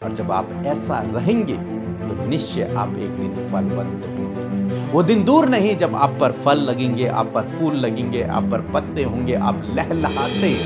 और जब आप ऐसा रहेंगे तो निश्चय आप एक दिन फलवंत होंगे। वो दिन दूर नहीं जब आप पर फल लगेंगे, आप पर फूल लगेंगे, आप पर पत्ते होंगे, आप लहलहाते।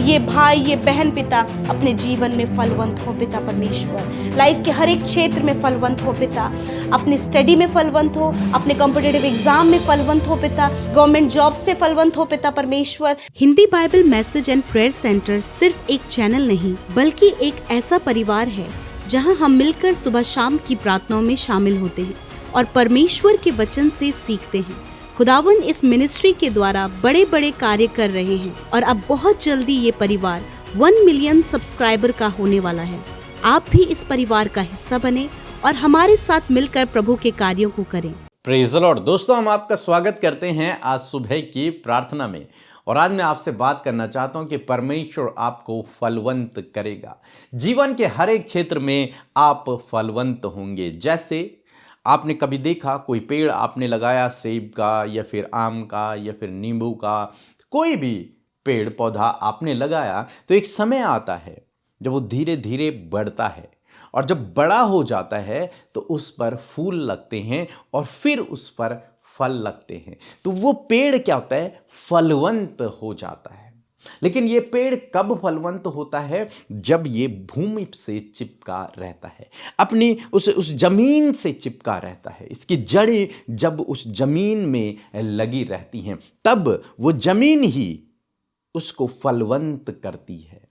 ये भाई, ये बहन, पिता अपने जीवन में फलवंत हो पिता परमेश्वर। लाइफ के हर एक क्षेत्र में फलवंत हो पिता। अपनी स्टडी में फलवंत हो, अपने कॉम्पिटिटिव एग्जाम में फलवंत हो पिता, गवर्नमेंट जॉब से फलवंत हो पिता परमेश्वर। Hindi Bible message and prayer centre सिर्फ एक चैनल नहीं बल्कि एक ऐसा परिवार है जहां हम मिलकर सुबह शाम की प्रार्थनाओं में शामिल होते हैं और परमेश्वर के वचन से सीखते हैं। खुदावन इस मिनिस्ट्री के द्वारा बड़े बड़े कार्य कर रहे हैं और अब बहुत जल्दी ये परिवार 1 मिलियन सब्सक्राइबर का होने वाला है। आप भी इस परिवार का हिस्सा बने और हमारे साथ मिलकर प्रभु के कार्यों को करें। Praise the Lord. दोस्तों, हम आपका स्वागत करते हैं आज सुबह की प्रार्थना में। और आज मैं आपसे बात करना चाहता हूं कि परमेश्वर आपको फलवंत करेगा। जीवन के हर एक क्षेत्र में आप फलवंत होंगे। जैसे आपने कभी देखा कोई पेड़ आपने लगाया, सेब का या फिर आम का या फिर नींबू का, कोई भी पेड़ पौधा आपने लगाया तो एक समय आता है जब वो धीरे धीरे बढ़ता है और जब बड़ा हो जाता है तो उस पर फूल लगते हैं और फिर उस पर फल लगते हैं। तो वो पेड़ क्या होता है? फलवंत हो जाता है। लेकिन ये पेड़ कब फलवंत होता है? जब ये भूमि से चिपका रहता है, अपनी उस जमीन से चिपका रहता है। इसकी जड़ें जब उस जमीन में लगी रहती हैं तब वो जमीन ही उसको फलवंत करती है,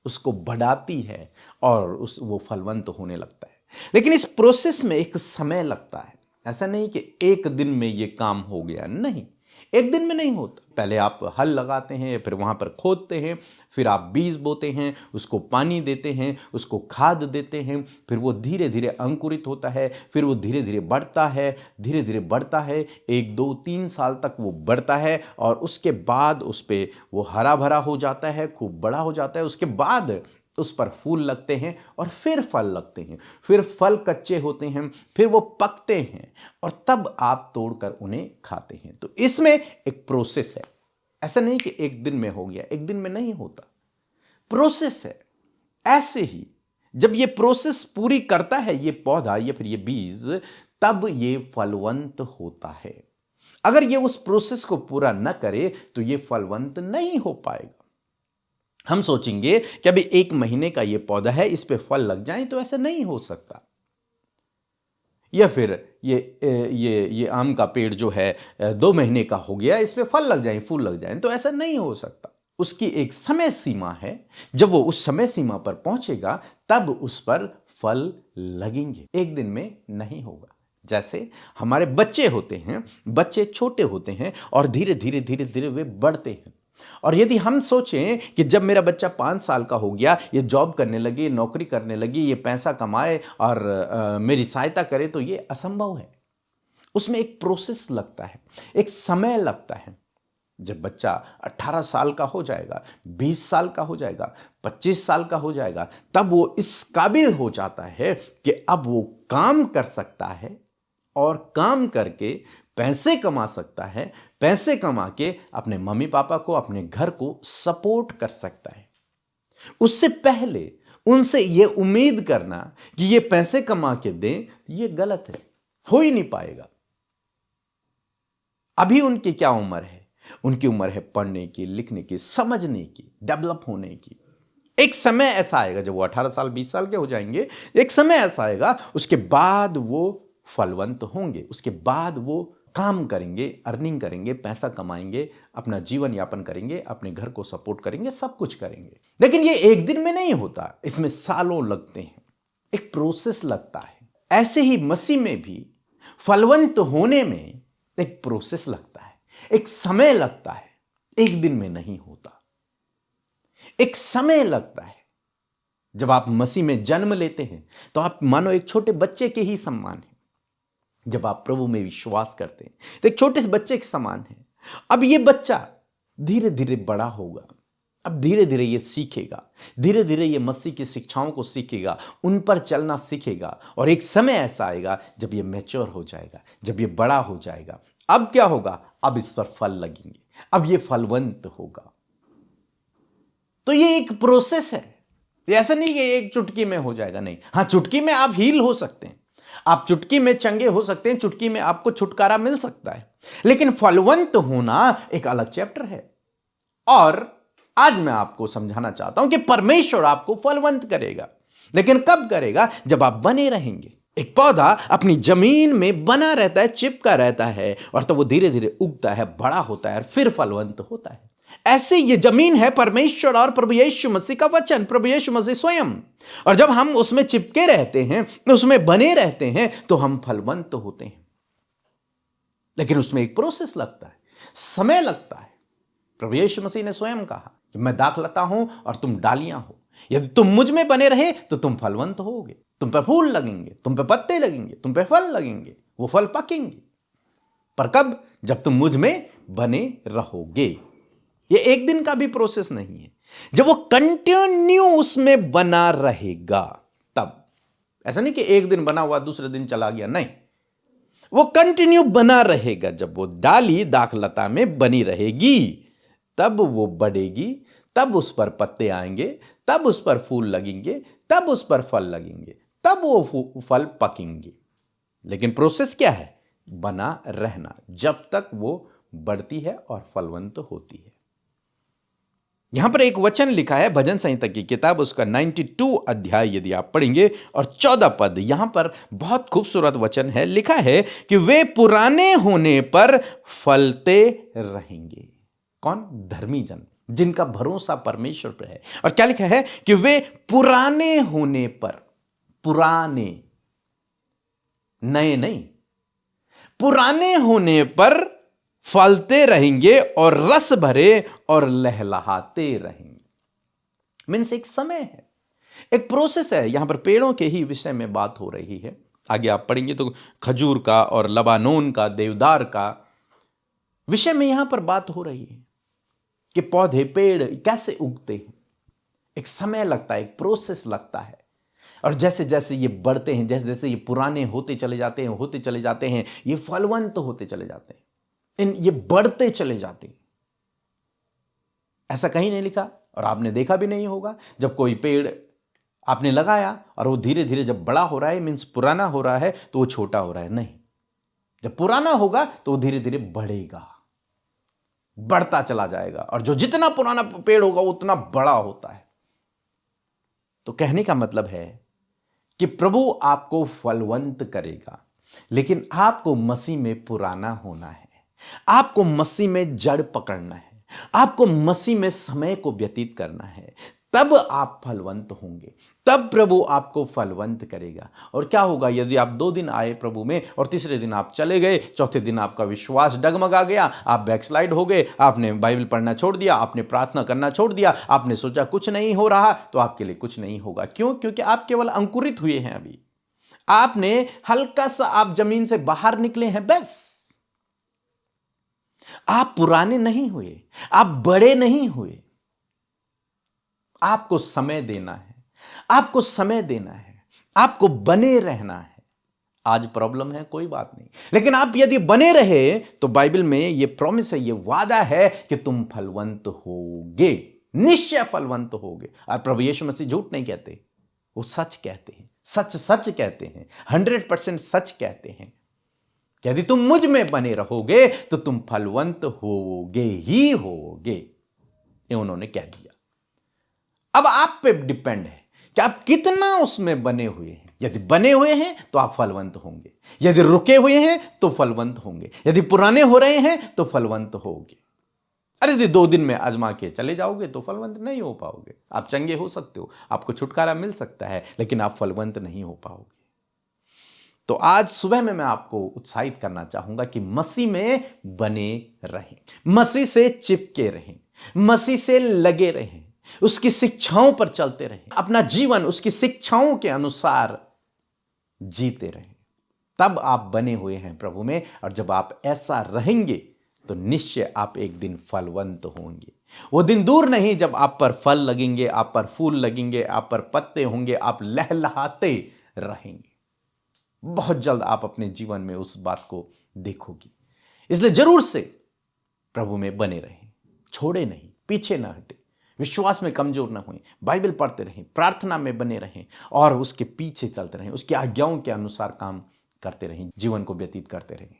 उसको बढ़ाती है और वो फलवंत होने लगता है। लेकिन इस प्रोसेस में एक समय लगता है। ऐसा नहीं कि एक दिन में ये काम हो गया, नहीं, एक दिन में नहीं होता। पहले आप हल लगाते हैं, फिर वहाँ पर खोदते हैं, फिर आप बीज बोते हैं, उसको पानी देते हैं, उसको खाद देते हैं, फिर वो धीरे धीरे अंकुरित होता है, फिर वो धीरे धीरे बढ़ता है, धीरे धीरे बढ़ता है, 1 2 3 साल तक वो बढ़ता है और उसके बाद उस पर वो हरा भरा हो जाता है, खूब बड़ा हो जाता है। उसके बाद उस पर फूल लगते हैं और फिर फल लगते हैं, फिर फल कच्चे होते हैं, फिर वो पकते हैं और तब आप तोड़कर उन्हें खाते हैं। तो इसमें एक प्रोसेस है। ऐसा नहीं कि एक दिन में हो गया, एक दिन में नहीं होता, प्रोसेस है। ऐसे ही जब ये प्रोसेस पूरी करता है ये पौधा या फिर ये बीज, तब ये फलवंत होता है। अगर ये उस प्रोसेस को पूरा न करे तो ये फलवंत नहीं हो पाएगा। हम सोचेंगे कि अभी 1 महीने का ये पौधा है, इस पे फल लग जाए, तो ऐसा नहीं हो सकता। या फिर ये आम का पेड़ जो है 2 महीने का हो गया, इस पे फल लग जाए, फूल लग जाए, तो ऐसा नहीं हो सकता। उसकी एक समय सीमा है। जब वो उस समय सीमा पर पहुंचेगा तब उस पर फल लगेंगे, एक दिन में नहीं होगा। जैसे हमारे बच्चे होते हैं, बच्चे छोटे होते हैं और धीरे धीरे धीरे धीरे वे बढ़ते हैं। और यदि हम सोचें कि जब मेरा बच्चा 5 साल का हो गया, ये जॉब करने लगे, नौकरी करने लगी, ये पैसा कमाए और मेरी सहायता करे, तो ये असंभव है। उसमें एक प्रोसेस लगता है, एक समय लगता है। जब बच्चा 18 साल का हो जाएगा, 20 साल का हो जाएगा, 25 साल का हो जाएगा, तब वो इस काबिल हो जाता है कि अब वो काम कर सकता है और काम करके पैसे कमा सकता है, पैसे कमा के अपने मम्मी पापा को, अपने घर को सपोर्ट कर सकता है। उससे पहले उनसे यह उम्मीद करना कि ये पैसे कमा के दें, ये गलत है, हो ही नहीं पाएगा। अभी उनकी क्या उम्र है? उनकी उम्र है पढ़ने की, लिखने की, समझने की, डेवलप होने की। एक समय ऐसा आएगा जब वो 18 साल 20 साल के हो जाएंगे, एक समय ऐसा आएगा, उसके बाद वो फलवंत होंगे, उसके बाद वो काम करेंगे, अर्निंग करेंगे, पैसा कमाएंगे, अपना जीवन यापन करेंगे, अपने घर को सपोर्ट करेंगे, सब कुछ करेंगे। लेकिन ये एक दिन में नहीं होता, इसमें सालों लगते हैं, एक प्रोसेस लगता है। ऐसे ही मसीह में भी फलवंत होने में एक प्रोसेस लगता है, एक समय लगता है, एक दिन में नहीं होता, एक समय लगता है। जब आप मसीह में जन्म लेते हैं तो आप मानो एक छोटे बच्चे के ही समान हैं। जब आप प्रभु में विश्वास करते हैं तो एक छोटे से बच्चे के समान है। अब ये बच्चा धीरे धीरे बड़ा होगा, अब धीरे धीरे ये सीखेगा, धीरे धीरे ये मसीह की शिक्षाओं को सीखेगा, उन पर चलना सीखेगा और एक समय ऐसा आएगा जब ये मैच्योर हो जाएगा, जब ये बड़ा हो जाएगा। अब क्या होगा? अब इस पर फल लगेंगे, अब ये फलवंत होगा। तो ये एक प्रोसेस है। ये ऐसा नहीं कि एक चुटकी में हो जाएगा, नहीं। हाँ, चुटकी में आप हील हो सकते हैं, आप चुटकी में चंगे हो सकते हैं, चुटकी में आपको छुटकारा मिल सकता है, लेकिन फलवंत होना एक अलग चैप्टर है। और आज मैं आपको समझाना चाहता हूं कि परमेश्वर आपको फलवंत करेगा, लेकिन कब करेगा? जब आप बने रहेंगे। एक पौधा अपनी जमीन में बना रहता है, चिपका रहता है, और तब वो धीरे धीरे उगता है, बड़ा होता है और फिर फलवंत होता है। ऐसे ये जमीन है परमेश्वर और प्रभु यीशु मसीह का वचन, प्रभु यीशु मसीह स्वयं। और जब हम उसमें चिपके रहते हैं, उसमें बने रहते हैं, तो हम फलवंत होते हैं। लेकिन उसमें एक प्रोसेस लगता है, समय लगता है। प्रभु यीशु मसीह ने स्वयं कहा कि मैं दाखलता हूं और तुम डालियां हो। यदि तुम मुझ में बने रहे तो तुम फलवंत होगे, तुम पे फूल लगेंगे, तुम पे पत्ते लगेंगे, तुम पे फल लगेंगे, वो फल पकेंगे। पर कब? जब तुम मुझ में बने रहोगे। ये एक दिन का भी प्रोसेस नहीं है, जब वो कंटिन्यू उसमें बना रहेगा तब। ऐसा नहीं कि एक दिन बना हुआ दूसरे दिन चला गया, नहीं, वो कंटिन्यू बना रहेगा। जब वो डाली दाखलता में बनी रहेगी तब वो बढ़ेगी, तब उस पर पत्ते आएंगे, तब उस पर फूल लगेंगे, तब उस पर फल लगेंगे, तब वो फल पकेंगे। लेकिन प्रोसेस क्या है? बना रहना, जब तक वो बढ़ती है और फलवंत होती है। यहां पर एक वचन लिखा है भजन संहिता की किताब, उसका 92 अध्याय यदि आप पढ़ेंगे और 14 पद, यहां पर बहुत खूबसूरत वचन है। लिखा है कि वे पुराने होने पर फलते रहेंगे। कौन? धर्मी जन, जिनका भरोसा परमेश्वर पर है। और क्या लिखा है? कि वे पुराने होने पर, पुराने, नए नहीं, पुराने होने पर फलते रहेंगे और रस भरे और लहलहाते रहेंगे। मीन्स एक समय है, एक प्रोसेस है। यहां पर पेड़ों के ही विषय में बात हो रही है। आगे आप पढ़ेंगे तो खजूर का और लबानोन का, देवदार का विषय में यहां पर बात हो रही है कि पौधे, पेड़ कैसे उगते हैं। एक समय लगता है, एक प्रोसेस लगता है। और जैसे जैसे ये बढ़ते हैं, जैसे जैसे ये पुराने होते चले जाते हैं, ये फलवंत होते चले जाते हैं, ये बढ़ते चले जाते हैं। ऐसा कहीं नहीं लिखा और आपने देखा भी नहीं होगा, जब कोई पेड़ आपने लगाया और वो धीरे धीरे जब बड़ा हो रहा है, मीन्स पुराना हो रहा है, तो वो छोटा हो रहा है, नहीं। जब पुराना होगा तो वो धीरे धीरे बढ़ेगा, बढ़ता चला जाएगा, और जो जितना पुराना पेड़ होगा उतना बड़ा होता है। तो कहने का मतलब है कि प्रभु आपको फलवंत करेगा, लेकिन आपको मसीह में पुराना होना है, आपको मसीह में जड़ पकड़ना है, आपको मसीह में समय को व्यतीत करना है, तब आप फलवंत होंगे, तब प्रभु आपको फलवंत करेगा। और क्या होगा यदि आप 2 दिन आए प्रभु में और तीसरे दिन आप चले गए, चौथे दिन आपका विश्वास डगमगा गया, आप बैकस्लाइड हो गए, आपने बाइबल पढ़ना छोड़ दिया, आपने प्रार्थना करना छोड़ दिया, आपने सोचा कुछ नहीं हो रहा, तो आपके लिए कुछ नहीं होगा। क्यों? क्योंकि आप केवल अंकुरित हुए हैं। अभी आपने हल्का सा, आप जमीन से बाहर निकले हैं, बस। आप पुराने नहीं हुए, आप बड़े नहीं हुए। आपको समय देना है, आपको समय देना है, आपको बने रहना है। आज प्रॉब्लम है, कोई बात नहीं, लेकिन आप यदि बने रहे तो बाइबल में यह प्रॉमिस है, यह वादा है कि तुम फलवंत होगे, निश्चय फलवंत होगे। और प्रभु यीशु मसीह झूठ नहीं कहते, वो सच कहते हैं, सच सच कहते हैं, 100% सच कहते हैं। यदि तुम मुझ में बने रहोगे तो तुम फलवंत होगे ही होगे, ये उन्होंने कह दिया। अब आप पे डिपेंड है कि आप कितना उसमें बने हुए हैं। यदि बने हुए हैं तो आप फलवंत होंगे, यदि रुके हुए हैं तो फलवंत होंगे, यदि पुराने हो रहे हैं तो फलवंत होगे। अरे यदि 2 दिन में आजमा के चले जाओगे तो फलवंत नहीं हो पाओगे। आप चंगे हो सकते हो, आपको छुटकारा मिल सकता है, लेकिन आप फलवंत नहीं हो पाओगे। तो आज सुबह में मैं आपको उत्साहित करना चाहूंगा कि मसीह में बने रहें, मसीह से चिपके रहें, मसीह से लगे रहें, उसकी शिक्षाओं पर चलते रहें, अपना जीवन उसकी शिक्षाओं के अनुसार जीते रहें। तब आप बने हुए हैं प्रभु में, और जब आप ऐसा रहेंगे तो निश्चय आप एक दिन फलवंत होंगे। वो दिन दूर नहीं जब आप पर फल लगेंगे, आप पर फूल लगेंगे, आप पर पत्ते होंगे, आप लहलहाते रहेंगे। बहुत जल्द आप अपने जीवन में उस बात को देखोगे। इसलिए जरूर से प्रभु में बने रहें, छोड़े नहीं, पीछे ना हटे, विश्वास में कमजोर न हों, बाइबल पढ़ते रहें, प्रार्थना में बने रहें और उसके पीछे चलते रहें, उसकी आज्ञाओं के अनुसार काम करते रहें, जीवन को व्यतीत करते रहें।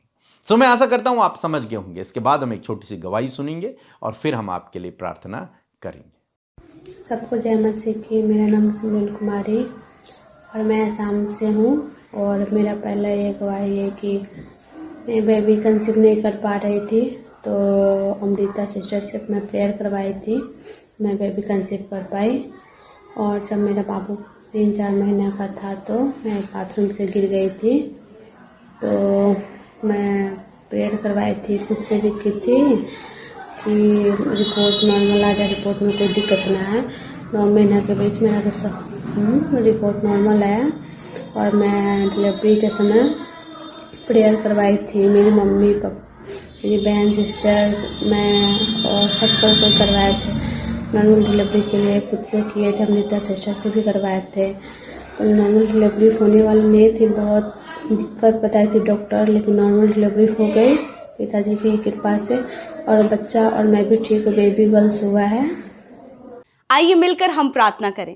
तो मैं आशा करता हूं आप समझ गए होंगे। इसके बाद हम एक छोटी सी गवाही सुनेंगे और फिर हम आपके लिए प्रार्थना करेंगे। सबको जय मसीह की। मेरा नाम सिमरन कुमारी और मैं असम से हूँ। और मेरा पहला ये गवाही है कि मैं बेबी कंसीव नहीं कर पा रही थी, तो अमृता सिस्टर से मैं प्रेयर करवाई थी, मैं बेबी कंसीव कर पाई। और जब मेरा बाबू 3-4 महीने का था तो मैं बाथरूम से गिर गई थी, तो मैं प्रेयर करवाई थी, खुद से भी की थी कि रिपोर्ट नॉर्मल आ जाए, रिपोर्ट में कोई दिक्कत ना है। 9 महीने के बीच मेरा रिपोर्ट नॉर्मल आया और मैं डिलीवरी के समय प्रेयर करवाई थी। मेरी मम्मी पापा, मेरी बहन, सिस्टर्स, मैं और सबको कोई करवाए थे। नॉर्मल डिलीवरी के लिए खुद से किए थे, अमृता सिस्टर से भी करवाए थे। पर नॉर्मल डिलीवरी होने वाली नहीं थी, बहुत दिक्कत बताई थी डॉक्टर, लेकिन नॉर्मल डिलीवरी हो गई पिताजी की कृपा से। और बच्चा और मैं भी ठीक, बेबी गर्ल्स हुआ है। आइए मिलकर हम प्रार्थना करें।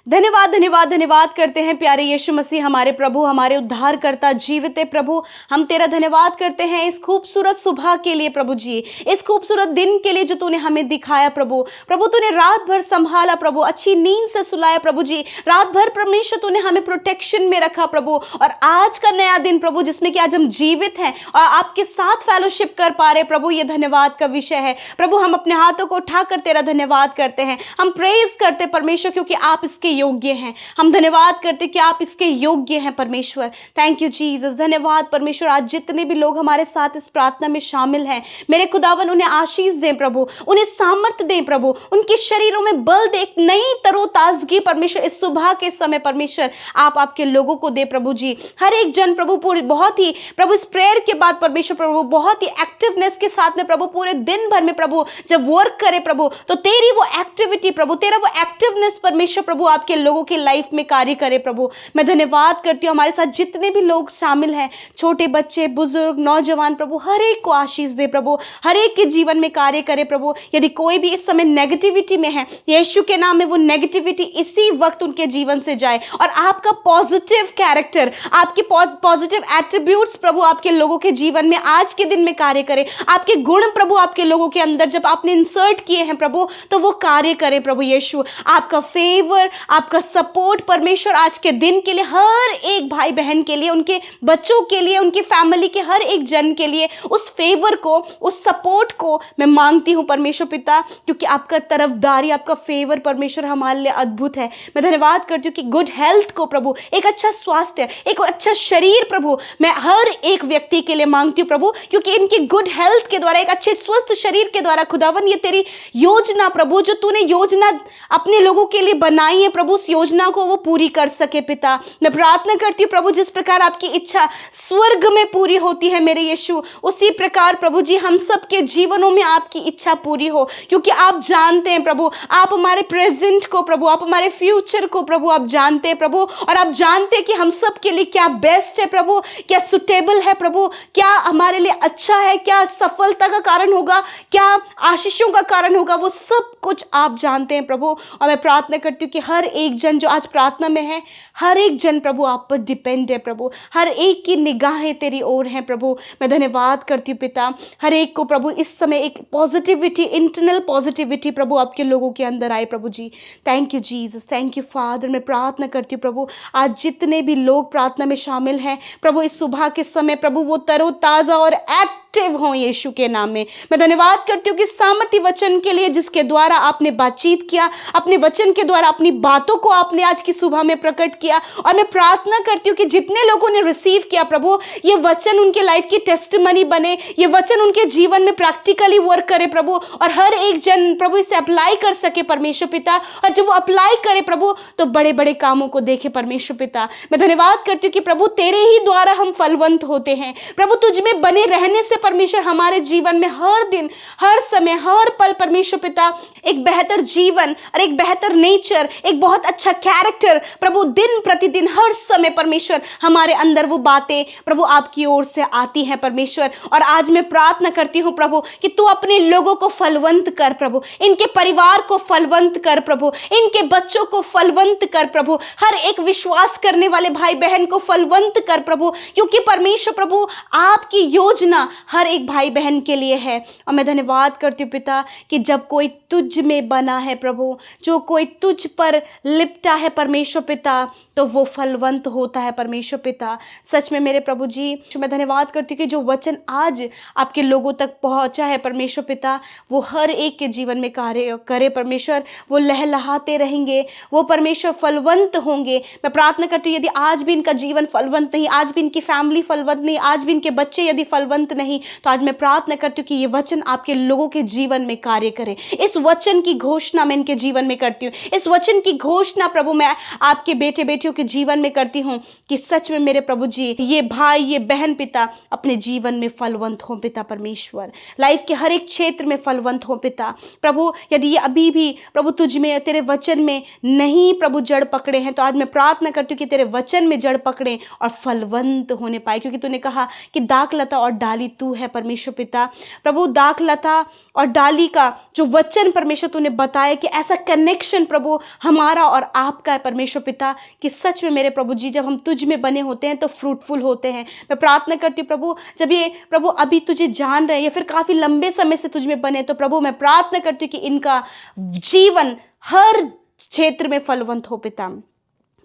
धन्यवाद धन्यवाद धन्यवाद करते हैं प्यारे यीशु मसीह, हमारे प्रभु, हमारे उद्धारकर्ता, जीवित प्रभु। हम तेरा धन्यवाद करते हैं इस खूबसूरत सुबह के लिए प्रभु जी, इस खूबसूरत दिन के लिए जो तूने हमें दिखाया प्रभु। प्रभु तूने रात भर संभाला प्रभु, अच्छी नींद से सुलाया प्रभु जी। रात भर परमेश्वर तूने हमें प्रोटेक्शन में रखा प्रभु। और आज का नया दिन प्रभु, जिसमें कि आज हम जीवित हैं और आपके साथ फेलोशिप कर पा रहे प्रभु, ये धन्यवाद का विषय है प्रभु। हम अपने हाथों को उठाकर तेरा धन्यवाद करते हैं, हम प्रेज करते परमेश्वर, क्योंकि आप इसके योग्य हैं। हम धन्यवाद करते कि आप इसके योग्य हैं परमेश्वर। Thank you Jesus. धन्यवाद परमेश्वर। आज जितने भी लोग हमारे साथ इस प्रार्थना में शामिल हैं, मेरे खुदावन उन्हें आशीष दें प्रभु, उन्हें सामर्थ्य दें प्रभु, उनके शरीरों में बल दे, एक नई तरोताजगी परमेश्वर इस सुबह के समय परमेश्वर आप आपके लोगों को दे प्रभु जी। हर एक जन प्रभु पूरी बहुत ही प्रभु इस प्रेयर के बाद परमेश्वर प्रभु बहुत ही एक्टिवनेस के साथ में प्रभु पूरे दिन भर में प्रभु जब वर्क करे प्रभु, तो तेरी वो एक्टिविटी प्रभु, तेरा वो एक्टिवनेस परमेश्वर प्रभु आपके लोगों की लाइफ में कार्य करे प्रभु। मैं धन्यवाद करती हूँ हमारे साथ जितने भी लोग शामिल हैं, छोटे बच्चे, बुजुर्ग, नौजवान प्रभु, हर एक को आशीष दे प्रभु, हर एक के जीवन में कार्य करे प्रभु। यदि कोई भी इस समय नेगेटिविटी में है, यीशु के नाम में वो नेगेटिविटी इसी वक्त उनके जीवन से जाए और आपका पॉजिटिव कैरेक्टर, आपके पॉजिटिव एट्रीब्यूट्स प्रभु आपके लोगों के जीवन में आज के दिन में कार्य करे। आपके गुण प्रभु आपके लोगों के अंदर जब आपने इंसर्ट किए हैं प्रभु, तो वो कार्य करें प्रभु यीशु। आपका फेवर, आपका सपोर्ट परमेश्वर आज के दिन के लिए, हर एक भाई बहन के लिए, उनके बच्चों के लिए, उनकी फैमिली के हर एक जन के लिए उस फेवर को, उस सपोर्ट को मैं मांगती हूं परमेश्वर पिता, क्योंकि आपका तरफदारी, आपका फेवर परमेश्वर हमारे लिए अद्भुत है। मैं धन्यवाद करती हूँ कि गुड हेल्थ को प्रभु, एक अच्छा स्वास्थ्य, एक अच्छा शरीर प्रभु मैं हर एक व्यक्ति के लिए मांगती हूँ प्रभु, क्योंकि इनकी गुड हेल्थ के द्वारा, एक अच्छे स्वस्थ शरीर के द्वारा खुदावन ये तेरी योजना प्रभु, जो तूने योजना अपने लोगों के लिए बनाई है प्रभु, उस योजना को वो पूरी कर सके पिता। मैं प्रार्थना करती हूँ प्रभु, जिस प्रकार आपकी इच्छा स्वर्ग में पूरी होती है मेरे यीशु, उसी प्रकार प्रभु जी हम सब के जीवनों में आपकी इच्छा पूरी हो, क्योंकि आप जानते हैं प्रभु, आप हमारे प्रेजेंट को प्रभु, आप हमारे फ्यूचर को प्रभु आप जानते हैं प्रभु, और आप जानते हैं कि हम सब के लिए क्या बेस्ट है प्रभु, क्या सुटेबल है प्रभु, क्या हमारे लिए अच्छा है, क्या सफलता का कारण होगा, क्या आशीषों का कारण होगा, वो सब कुछ आप जानते हैं प्रभु। और मैं प्रार्थना करती हूँ कि हर एक जन जो आज प्रार्थना में है, हर एक जन प्रभु आप पर डिपेंड है प्रभु, हर एक की निगाहें तेरी ओर हैं प्रभु। मैं धन्यवाद करती हूँ पिता, हर एक को प्रभु इस समय एक पॉजिटिविटी, इंटरनल पॉजिटिविटी प्रभु आपके लोगों के अंदर आए प्रभु जी। Thank you Jesus, thank you father. मैं प्रार्थना करती हूँ प्रभु, आज जितने भी लोग प्रार्थना में शामिल हैं प्रभु, इस सुबह के समय प्रभु वो तरोताज़ा और एक्टिव हों यीशु के नाम में। मैं धन्यवाद करती हूँ कि सामर्थ्य वचन के लिए, जिसके द्वारा आपने बातचीत किया, अपने वचन के द्वारा अपनी बातों को आपने आज की सुबह में प्रकट किया। और मैं प्रार्थना करती हूँ कि जितने लोगों ने रिसीव किया प्रभु, ये वचन उनके लाइफ की टेस्टिमनी बने, ये वचन उनके जीवन में प्रैक्टिकली वर्क करे प्रभु, और हर एक जन प्रभु इसे अप्लाई कर सके परमेश्वर पिता, और जब वो अप्लाई करे प्रभु तो बड़े बड़े कामों को देखे परमेश्वर पिता। मैं धन्यवाद करती हूँ कि प्रभु तेरे ही द्वारा हम फलवंत होते हैं प्रभु, तुझ में बने रहने से परमेश्वर हमारे जीवन में हर दिन, हर समय, हर पल परमेश्वर पिता एक बेहतर जीवन और एक बेहतर नेचर, एक बहुत अच्छा कैरेक्टर प्रभु दिन दिन प्रतिदिन हर समय परमेश्वर हमारे अंदर वो बातें प्रभु आपकी ओर से आती हैं परमेश्वर। और आज मैं प्रार्थना करती हूँ प्रभु कि तू अपने लोगों को फलवंत कर प्रभु, इनके परिवार को फलवंत कर प्रभु, इनके बच्चों को फलवंत कर प्रभु, हर एक विश्वास करने वाले भाई बहन को फलवंत कर प्रभु, क्योंकि परमेश्वर प्रभु आपकी योजना हर एक भाई बहन के लिए है। और मैं धन्यवाद करती हूँ पिता कि जब कोई तुझ में बना है प्रभु, जो कोई तुझ पर लिपटा है परमेश्वर पिता, तो वो फलवंत होता है परमेश्वर पिता। सच में मेरे प्रभु जी, मैं धन्यवाद करती हूँ कि जो वचन आज आपके लोगों तक पहुंचा है परमेश्वर पिता, वो हर एक के जीवन में कार्य करे परमेश्वर। वो लहलहाते रहेंगे, वो परमेश्वर फलवंत होंगे। मैं प्रार्थना करती हूँ यदि आज भी इनका जीवन फलवंत नहीं, आज भी इनकी फैमिली फलवंत नहीं, आज भी इनके बच्चे यदि फलवंत नहीं, तो आज मैं प्रार्थना करती हूँ कि ये वचन आपके लोगों के जीवन में कार्य करे। इस वचन की घोषणा मैं इनके जीवन में करती हूँ, इस वचन की घोषणा प्रभु मैं आपके बेटे बेटियों के जीवन में करती हूँ कि सच में मेरे प्रभु जी, ये भाई ये बहन पिता अपने जीवन में फलवंत हो पिता परमेश्वर, लाइफ के हर एक क्षेत्र में फलवंत हो पिता प्रभु। यदि ये अभी भी प्रभु तुझ में तेरे वचन में नहीं प्रभु जड़ पकड़े हैं, तो आज मैं प्रार्थना करती हूँ कि तेरे वचन में जड़ पकड़े और फलवंत होने पाए, क्योंकि तूने कहा कि दाखलता और डाली तू है परमेश्वर पिता। प्रभु दाखलता और डाली का जो वचन परमेश्वर तूने बताया कि ऐसा कनेक्शन प्रभु हमारा और आपका है परमेश्वर पिता, कि सच में मेरे प्रभु जी जब हम तुझ में बने होते हैं तो फ्रूटफुल होते हैं। मैं प्रार्थना करती हूँ प्रभु, जब ये प्रभु अभी तुझे जान रहे हैं या फिर काफ़ी लंबे समय से तुझ में बने, तो प्रभु मैं प्रार्थना करती हूँ कि इनका जीवन हर क्षेत्र में फलवंत हो पिता।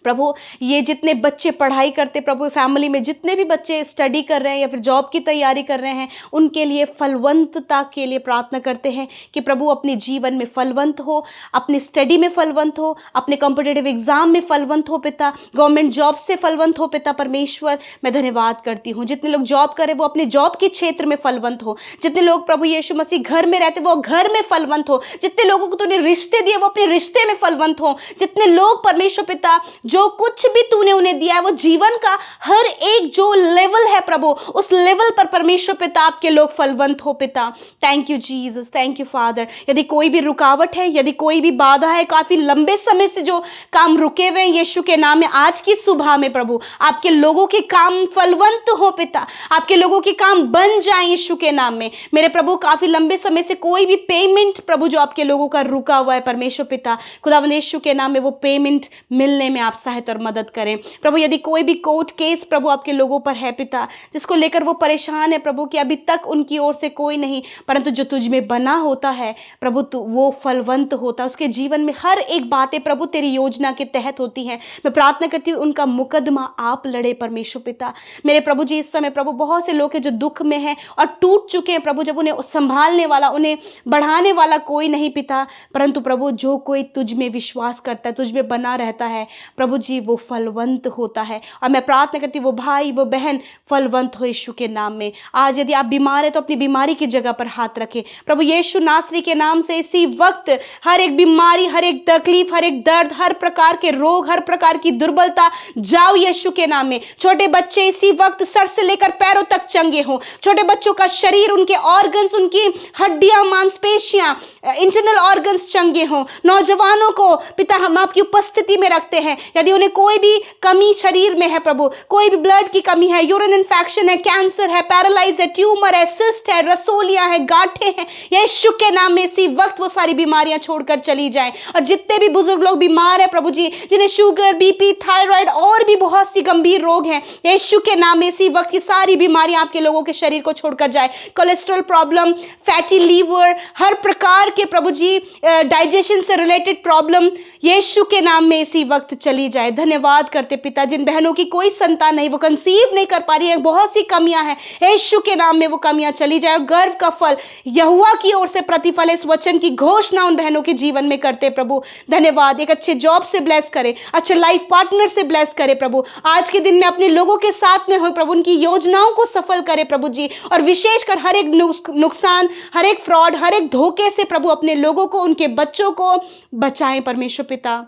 प्रभु ये जितने बच्चे पढ़ाई करते प्रभु, फैमिली में जितने भी बच्चे स्टडी कर रहे हैं या फिर जॉब की तैयारी कर रहे हैं, उनके लिए फलवंतता के लिए प्रार्थना करते हैं कि प्रभु अपने जीवन में फलवंत हो, अपनी स्टडी में फलवंत हो, अपने कॉम्पिटिटिव एग्जाम में फलवंत हो पिता, गवर्नमेंट जॉब से फलवंत हो पिता परमेश्वर। मैं धन्यवाद करती हूँ जितने लोग जॉब करें वो अपने जॉब के क्षेत्र में फलवंत हो, जितने लोग प्रभु यीशु मसीह घर में रहते वो घर में फलवंत हो, जितने लोगों को तूने रिश्ते दिए वो अपने रिश्ते में फलवंत हो, जितने लोग परमेश्वर पिता जो कुछ भी तूने उन्हें दिया है वो जीवन का हर एक जो लेवल है प्रभु, उस लेवल पर परमेश्वर पिता आपके लोग फलवंत हो पिता। Thank you Jesus, thank you father. यदि कोई भी रुकावट है, यदि कोई भी बाधा है, काफी लंबे समय से जो काम रुके हुए हैं, यीशु के नाम में आज की सुबह में प्रभु आपके लोगों के काम फलवंत हो पिता, आपके लोगों के काम बन जाए यीशु के नाम में। मेरे प्रभु काफी लंबे समय से कोई भी पेमेंट प्रभु जो आपके लोगों का रुका हुआ है परमेश्वर पिता, खुदावंद यीशु के नाम में वो पेमेंट मिलने में आप सहायता और मदद करें प्रभु। यदि कोई भी कोर्ट केस प्रभु आपके लोगों पर है पिता, जिसको लेकर वो परेशान है प्रभु कि अभी तक उनकी ओर से कोई नहीं, परंतु जो तुझ में बना होता है प्रभु वो फलवंत होता है, उसके जीवन में हर एक बातें प्रभु तेरी योजना के तहत होती हैं। मैं प्रार्थना करती हूँ उनका मुकदमा आप लड़े परमेश्वर पिता। मेरे प्रभु जी इस समय प्रभु बहुत से लोग हैं जो दुख में हैं और टूट चुके हैं प्रभु, जब उन्हें संभालने वाला उन्हें बढ़ाने वाला कोई नहीं पिता, परंतु प्रभु जो कोई तुझ में विश्वास करता है, तुझ में बना रहता है प्रभु जी, वो फलवंत होता है। और मैं प्रार्थना करती हूँ वो भाई वो बहन फलवंत हो यीशु के नाम में। आज यदि आप बीमार है तो अपनी बीमारी की जगह पर हाथ रखें प्रभु यीशु नासरी के नाम से। इसी वक्त हर एक बीमारी, हर एक तकलीफ, हर एक दर्द, हर प्रकार के रोग, हर प्रकार की दुर्बलता जाओ यीशु के नाम में। छोटे बच्चे इसी वक्त सर से लेकर पैरों तक चंगे हों, छोटे बच्चों का शरीर, उनके ऑर्गन्स, उनकी हड्डियां, मांसपेशियां, इंटरनल ऑर्गन्स चंगे हों। नौजवानों को पिता हम आपकी उपस्थिति में रखते हैं, यदि उन्हें कोई भी कमी शरीर में है प्रभु, कोई भी ब्लड की कमी है, यूरिन इन्फेक्शन है, कैंसर है, पैरालाइज है, ट्यूमर है, सिस्ट है, रसोलिया है, गांठें हैं, यीशु के नाम में इसी वक्त वो सारी बीमारियां छोड़कर चली जाएं। और जितने भी बुजुर्ग लोग बीमार हैं प्रभु जी, जिन्हें शुगर, बीपी, थायराइड और भी बहुत सी गंभीर रोग हैं, यीशु के नाम में इसी वक्त की सारी बीमारियां आपके लोगों के शरीर को छोड़कर जाए। कोलेस्ट्रॉल प्रॉब्लम, फैटी लीवर, हर प्रकार के प्रभु जी डाइजेशन से रिलेटेड प्रॉब्लम यीशु के नाम में इसी वक्त चली जाए। धन्यवाद करते पिता, जिन बहनों की कोई संतान नहीं, वो कंसीव नहीं कर पा रही है, बहुत सी कमियां हैं, यीशु के नाम में वो कमियां चली जाए। गर्व का फल यहोवा की ओर से प्रतिफल, इस वचन की घोषणा उन बहनों के जीवन में करते प्रभु। धन्यवाद। एक अच्छे जॉब से ब्लेस करे, अच्छे लाइफ पार्टनर से ब्लेस करे प्रभु। आज के दिन में अपने लोगों के साथ में हो प्रभु, उनकी योजनाओं को सफल करे प्रभु जी, और विशेषकर हर एक नुकसान, हर एक फ्रॉड, हर एक धोखे से प्रभु अपने लोगों को, उनके बच्चों को बचाएं परमेश्वर पिता।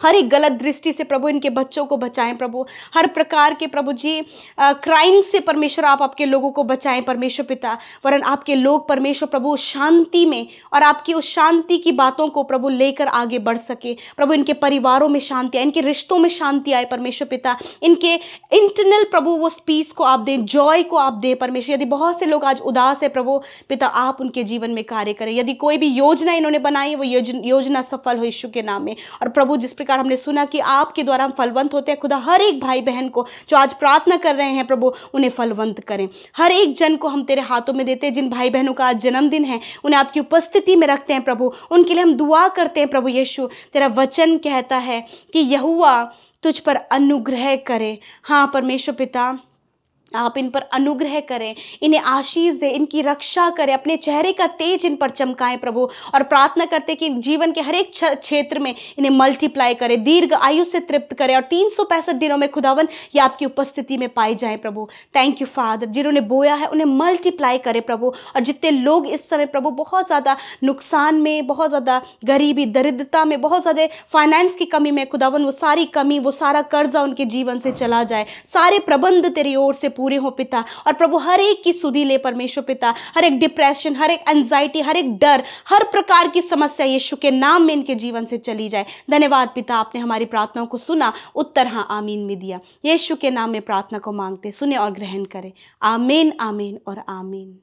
हर एक गलत दृष्टि से प्रभु इनके बच्चों को बचाएं प्रभु, हर प्रकार के प्रभु जी क्राइम से परमेश्वर आप आपके लोगों को बचाएं परमेश्वर पिता। वरन आपके लोग परमेश्वर प्रभु शांति में और आपकी उस शांति की बातों को प्रभु लेकर आगे बढ़ सके प्रभु। इनके परिवारों में शांति आए, इनके रिश्तों में शांति आए परमेश्वर पिता। इनके इंटरनल प्रभु वो पीस को आप दें, जॉय को आप दें परमेश्वर। यदि बहुत से लोग आज उदास है प्रभु पिता, आप उनके जीवन में कार्य करें। यदि कोई भी योजना इन्होंने बनाई वो योजना सफल हो यीशु के नाम में। और प्रभु जिस प्रकार हमने सुना कि आपके द्वारा हम फलवंत होते हैं, खुदा हर एक भाई बहन को जो आज प्रार्थना कर रहे हैं प्रभु उन्हें फलवंत करें। हर एक जन को हम तेरे हाथों में देते हैं। जिन भाई बहनों का आज जन्मदिन है उन्हें आपकी उपस्थिति में रखते हैं प्रभु, उनके लिए हम दुआ करते हैं प्रभु यीशु। तेरा वचन कहता है कि यहोवा तुझ पर अनुग्रह करे। हाँ परमेश्वर पिता, आप इन पर अनुग्रह करें, इन्हें आशीष दे, इनकी रक्षा करें, अपने चेहरे का तेज इन पर चमकाएं प्रभु। और प्रार्थना करते कि जीवन के हर एक क्षेत्र में इन्हें मल्टीप्लाई करें, दीर्घ आयु से तृप्त करें और 365 दिनों में खुदावन ये आपकी उपस्थिति में पाई जाएं प्रभु। थैंक यू फादर, जिन्होंने बोया है उन्हें मल्टीप्लाई करें प्रभु। और जितने लोग इस समय प्रभु बहुत ज़्यादा नुकसान में, बहुत ज़्यादा गरीबी दरिद्रता में, बहुत ज़्यादा फाइनेंस की कमी में, खुदावन वो सारी कमी, वो सारा कर्जा उनके जीवन से चला जाए, सारे प्रबंध तेरी ओर से पूरे हो पिता। और प्रभु हर एक की सुधि ले परमेश्वर पिता, हर एक डिप्रेशन, हर एक एंजाइटी, हर एक डर, हर प्रकार की समस्या यीशु के नाम में इनके जीवन से चली जाए। धन्यवाद पिता, आपने हमारी प्रार्थनाओं को सुना, उत्तर हाँ आमीन में दिया। यीशु के नाम में प्रार्थना को मांगते, सुने और ग्रहण करें। आमीन, आमीन और आमीन।